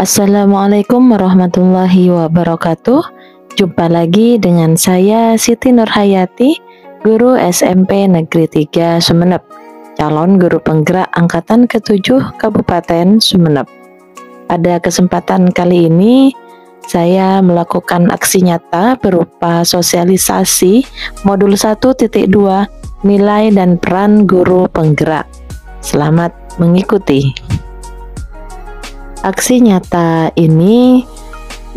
Assalamualaikum warahmatullahi wabarakatuh. Jumpa lagi dengan saya Siti Nurhayati, guru SMP Negeri 3 Sumeneb, calon guru penggerak angkatan ke-7 Kabupaten Sumeneb. Pada kesempatan kali ini saya melakukan aksi nyata berupa sosialisasi modul 1.2 nilai dan peran guru penggerak. Selamat mengikuti. Aksi nyata ini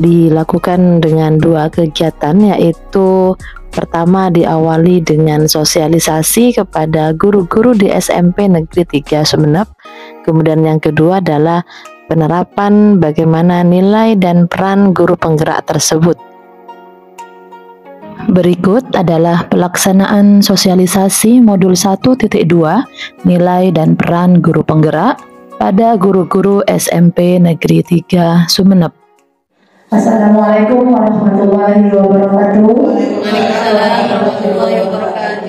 dilakukan dengan dua kegiatan, yaitu pertama diawali dengan sosialisasi kepada guru-guru di SMP Negeri 3 Sumeneb. Kemudian yang kedua adalah penerapan bagaimana nilai dan peran guru penggerak tersebut. Berikut adalah pelaksanaan sosialisasi modul 1.2 nilai dan peran guru penggerak pada guru-guru SMP Negeri 3 Sumeneb. Assalamualaikum warahmatullahi wabarakatuh.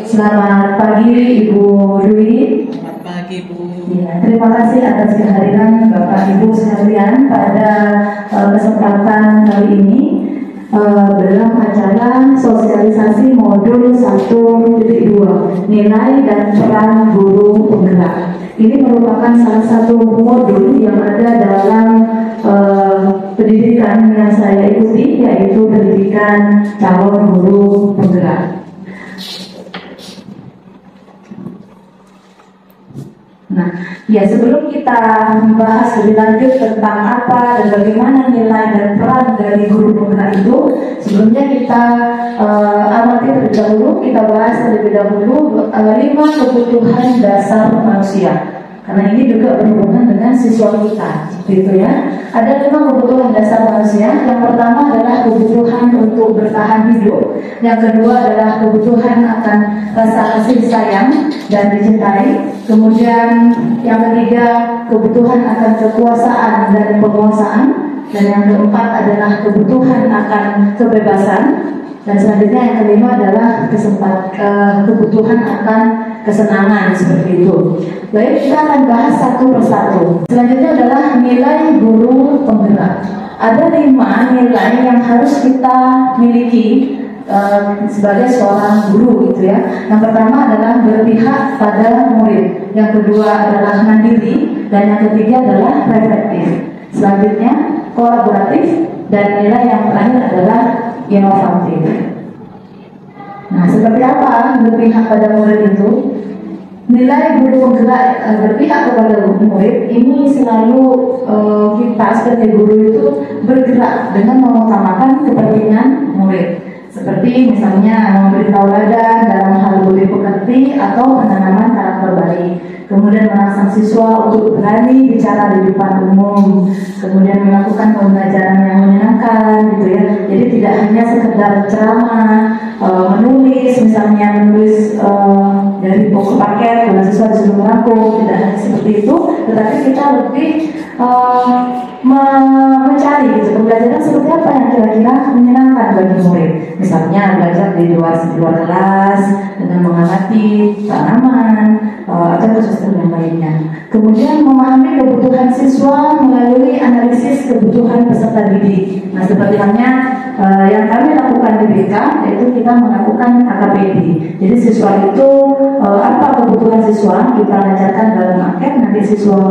Selamat pagi Ibu Dwi. Selamat pagi Bu. Ya, terima kasih atas kehadiran Bapak Ibu sekalian pada kesempatan kali ini dalam acara sosialisasi modul 1.2 nilai dan peran guru penggerak. Ini merupakan salah satu modul yang ada dalam pendidikan yang saya ikuti, yaitu pendidikan calon guru penggerak. Nah, ya sebelum kita membahas lebih lanjut tentang apa dan bagaimana nilai dan peran dari guru penggerak itu, sebelumnya kita amati terlebih dahulu, kita bahas terlebih dahulu 5 kebutuhan dasar manusia. Karena ini juga berhubungan dengan siswa kita, gitu ya. Ada 5 kebutuhan dasar manusia. Yang pertama adalah kebutuhan untuk bertahan hidup. Yang kedua adalah kebutuhan akan rasa kasih sayang dan dicintai. Kemudian yang ketiga kebutuhan akan kekuasaan dan penguasaan. Dan yang keempat adalah kebutuhan akan kebebasan. Dan selanjutnya yang kelima adalah kebutuhan akan kesenangan, seperti itu. Baik, kita akan bahas satu persatu. Selanjutnya adalah nilai guru penggerak. Ada 5 nilai yang harus kita miliki sebagai seorang guru, gitu ya. Yang pertama adalah berpihak pada murid. Yang kedua adalah mandiri, dan yang ketiga adalah reflektif. Selanjutnya kolaboratif, dan nilai yang terakhir adalah inovatif. Nah, seperti apa berpihak pada murid itu? Nilai guru penggerak berpihak kepada murid ini selalu kita sebagai guru itu bergerak dengan mengutamakan kepentingan murid. Seperti misalnya memberi tauladan dalam hal budi pekerti atau penanaman karakter baik. Kemudian merangsang siswa untuk berani bicara di depan umum. Kemudian melakukan pembelajaran yang menyenangkan, gitu ya. Jadi tidak hanya sekedar ceramah, menulis, misalnya menulis dari buku paket, mahasiswa disuruh merangkum, tidak hanya seperti itu, tetapi kita lebih mencari gitu, pembelajaran seperti apa yang kira-kira menyenangkan bagi murid. Misalnya belajar di luar kelas dengan mengamati tanaman atau sesuatu yang lainnya. Kemudian memahami kebutuhan siswa melalui analisis kebutuhan peserta didik. Nah, seperti halnya yang kami lakukan di BK, yaitu kita melakukan KKPD. Jadi siswa itu apa kebutuhan siswa kita ajarkan dalam angket, nanti siswa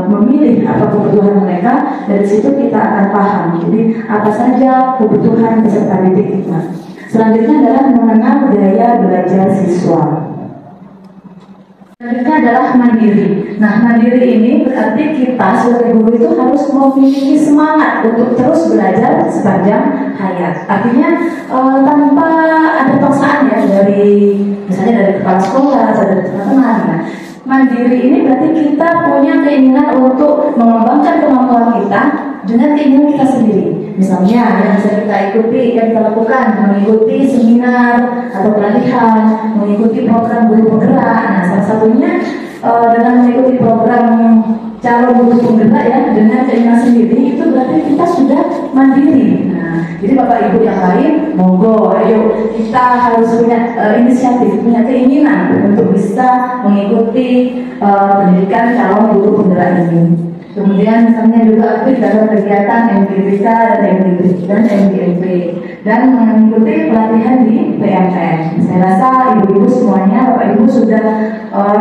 memilih apa kebutuhan mereka, dari situ kita akan paham. Jadi apa saja kebutuhan peserta didik kita. Selanjutnya adalah mengenal gaya belajar siswa. Selanjutnya adalah mandiri. Nah, mandiri ini berarti kita sebagai guru itu harus memiliki semangat untuk terus belajar sepanjang hayat. Artinya tanpa ada paksaan ya dari misalnya dari kepala sekolah atau dari teman-teman. Nah, mandiri ini berarti kita punya keinginan untuk mengembangkan kemampuan kita dengan keinginan kita sendiri. Misalnya yang bisa kita ikuti, yang kita lakukan, mengikuti seminar atau pelatihan, mengikuti program guru penggerak. Nah, salah satunya dengan mengikuti program calon guru penggerak ya, dengan keinginan sendiri, itu berarti kita sudah mandiri. Nah, jadi Bapak Ibu yang lain, monggo, ayo kita harus punya inisiatif, punya keinginan untuk bisa mengikuti pendidikan calon guru penggerak ini. Kemudian misalnya juga aktif dalam kegiatan MPBK dan MPMP dan mengikuti pelatihan di PMN. Saya rasa ibu-ibu semuanya, bapak ibu sudah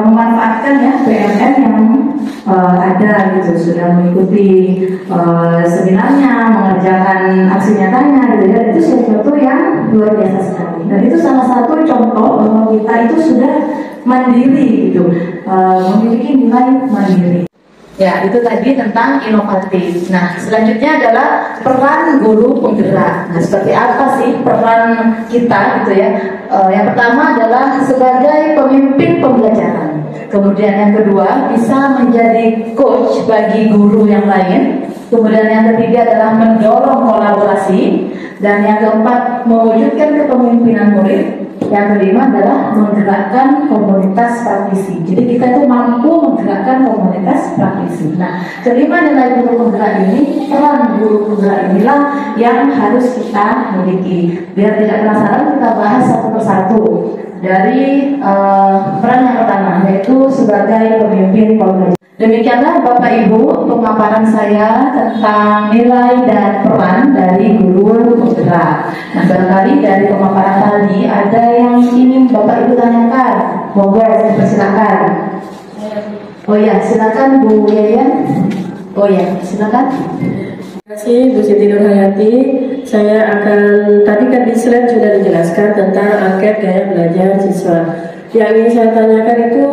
memanfaatkan ya PMN yang ada gitu, sudah mengikuti seminarnya, mengerjakan aksi nyatanya gitu ya. Itu sesuatu yang luar biasa sekali. Dan itu salah satu contoh bahwa kita itu sudah mandiri gitu, memiliki nilai mandiri. Ya, itu tadi tentang inovatif. Nah, selanjutnya adalah peran guru penggerak. Nah, seperti apa sih peran kita gitu ya? Yang pertama adalah sebagai pemimpin pembelajaran. Kemudian yang kedua, bisa menjadi coach bagi guru yang lain. Kemudian yang ketiga adalah mendorong kolaborasi. Dan yang keempat, mewujudkan kepemimpinan murid. Yang kelima adalah menggerakkan komunitas praktisi. Jadi kita itu mampu menggerakkan komunitas praktisi. Nah, kelima nilai guru penggerak ini, peran guru penggerak inilah yang harus kita miliki. Biar tidak penasaran, kita bahas satu persatu. Dari peran yang pertama, yaitu sebagai pemimpin pembelajaran. Demikianlah Bapak Ibu pemaparan saya tentang nilai dan peran dari guru penggerak. Nah, barangkali dari pemaparan tadi ada yang ingin Bapak Ibu tanyakan. Monggo, silakan. Oh ya, silakan Bu Yayan. Oh ya, silakan. Terima kasih Bu Siti Nurhayati. Saya akan, tadi kan di slide sudah dijelaskan tentang angket gaya belajar siswa. Yang ingin saya tanyakan itu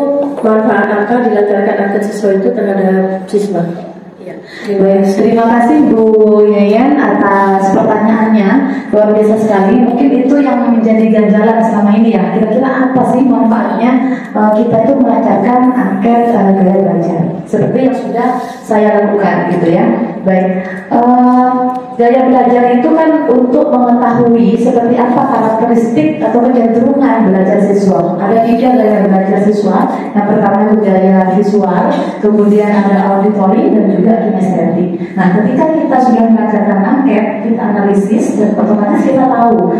manfaat apa dilatarkan angket siswa itu terhadap siswa? Ya. Terima kasih Bu Yayan atas pertanyaannya, luar biasa sekali. Mungkin itu yang menjadi ganjalan selama ini ya. Kira-kira apa sih manfaatnya kita itu melancarkan angket gaya belajar seperti yang sudah saya lakukan gitu ya. Baik, gaya belajar itu kan untuk mengetahui seperti apa karakteristik atau kecenderungan belajar siswa. Ada 3 gaya belajar siswa. Yang pertama itu gaya visual, kemudian ada auditory dan juga kinestetik. Nah, ketika kita sudah melakukan angket, kita analisis dan otomatis kita tahu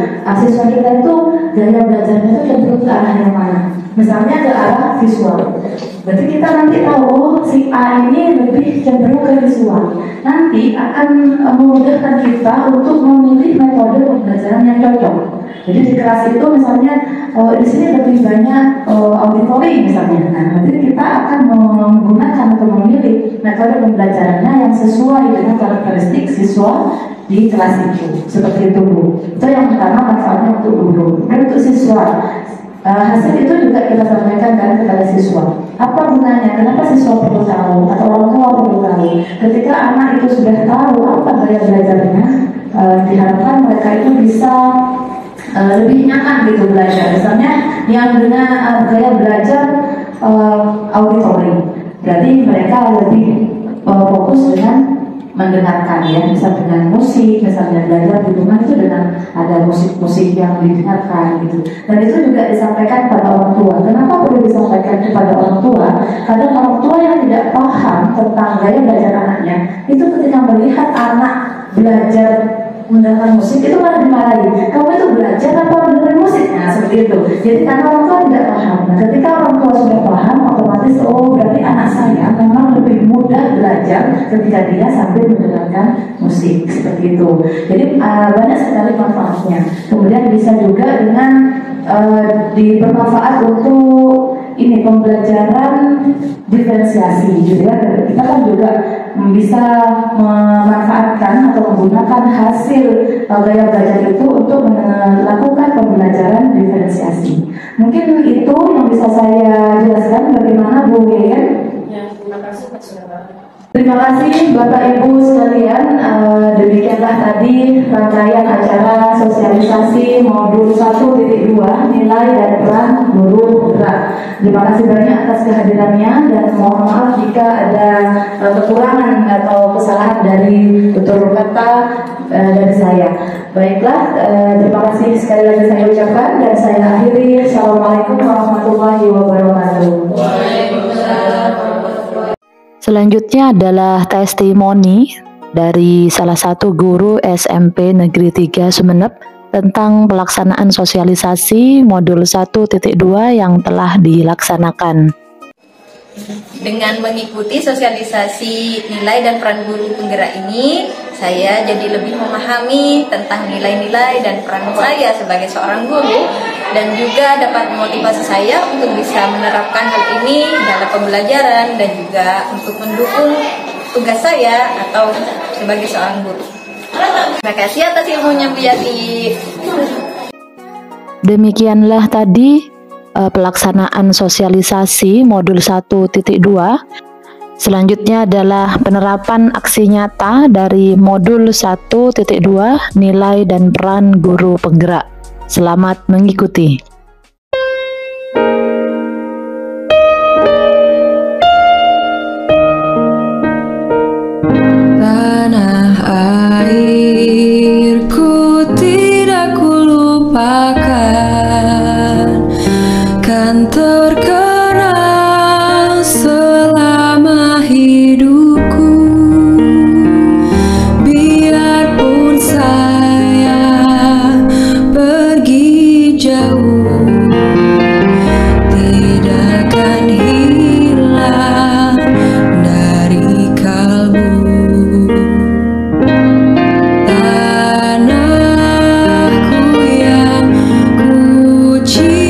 siswa kita itu gaya belajarnya itu cenderung ke arah yang mana. Misalnya ke arah visual. Berarti kita nanti tahu si A ini lebih cenderung ke visual. Nanti akan memudahkan kita untuk memilih metode pembelajaran yang cocok. Jadi di kelas itu misalnya di sini lebih banyak auditory misalnya. Nah, nanti kita akan menggunakan atau memilih metode pembelajarannya yang sesuai dengan karakteristik siswa di kelas itu. Seperti itu Bu. Itu yang pertama manfaatnya untuk guru. Dan untuk siswa, hasil itu juga kita sampaikan kan kepada siswa. Apa gunanya? Kenapa siswa perlu tahu atau orang tua perlu tahu? Ketika anak itu sudah tahu apa gaya belajarnya, diharapkan mereka itu bisa lebih nyaman gitu belajar. Misalnya yang dengan gaya belajar auditory, berarti mereka lebih fokus dengan mendengarkan ya, misal dengan musik, misalnya belajar di rumah itu dengan ada musik-musik yang didengarkan gitu. Dan itu juga disampaikan pada orang tua. Kenapa perlu disampaikan kepada orang tua? Karena orang tua yang tidak paham tentang gaya belajar anaknya, itu ketika melihat anak belajar mendengarkan musik itu malah dimarahi. Kamu itu belajar apa mendengarkan musik? Nah, seperti itu. Jadi karena orang tua tidak paham. Nah, ketika orang tua sudah paham, otomatis berarti anak saya memang lebih mudah belajar ketika dia sambil mendengarkan musik seperti itu. Jadi banyak sekali manfaatnya. Kemudian bisa juga dengan bermanfaat untuk ini pembelajaran diferensiasi gitu ya. Kita kan juga bisa memanfaatkan atau menggunakan hasil gaya belajar itu untuk melakukan pembelajaran diferensiasi. Mungkin itu yang bisa saya jelaskan. Bagaimana Bu Yayan? Ya, terima kasih Pak Saudara. Terima kasih Bapak Ibu sekalian. Demikianlah tadi rangkaian acara sosialisasi modul 1.2 nilai dan peran guru penggerak. Terima kasih banyak atas kehadirannya dan mohon maaf jika ada kekurangan atau kesalahan dari tutur kata dari saya. Baiklah, terima kasih sekali lagi saya ucapkan dan saya akhiri. Assalamualaikum warahmatullahi wabarakatuh. Selanjutnya adalah testimoni dari salah satu guru SMP Negeri 3 Sumeneb tentang pelaksanaan sosialisasi modul 1.2 yang telah dilaksanakan. Dengan mengikuti sosialisasi nilai dan peran guru penggerak ini, saya jadi lebih memahami tentang nilai-nilai dan peran saya sebagai seorang guru, dan juga dapat memotivasi saya untuk bisa menerapkan hal ini dalam pembelajaran dan juga untuk mendukung tugas saya atau sebagai seorang guru. Terima kasih atas ilmunya Bu Yati. Demikianlah tadi pelaksanaan sosialisasi modul 1.2. Selanjutnya adalah penerapan aksi nyata dari modul 1.2 nilai dan peran guru penggerak. Selamat mengikuti. Tanah airku tidak kulupakan, kan terkenal selama hidupku. Biarpun saya pergi jauh, tidak akan hilang dari kalbu. Tanahku yang ku cintai,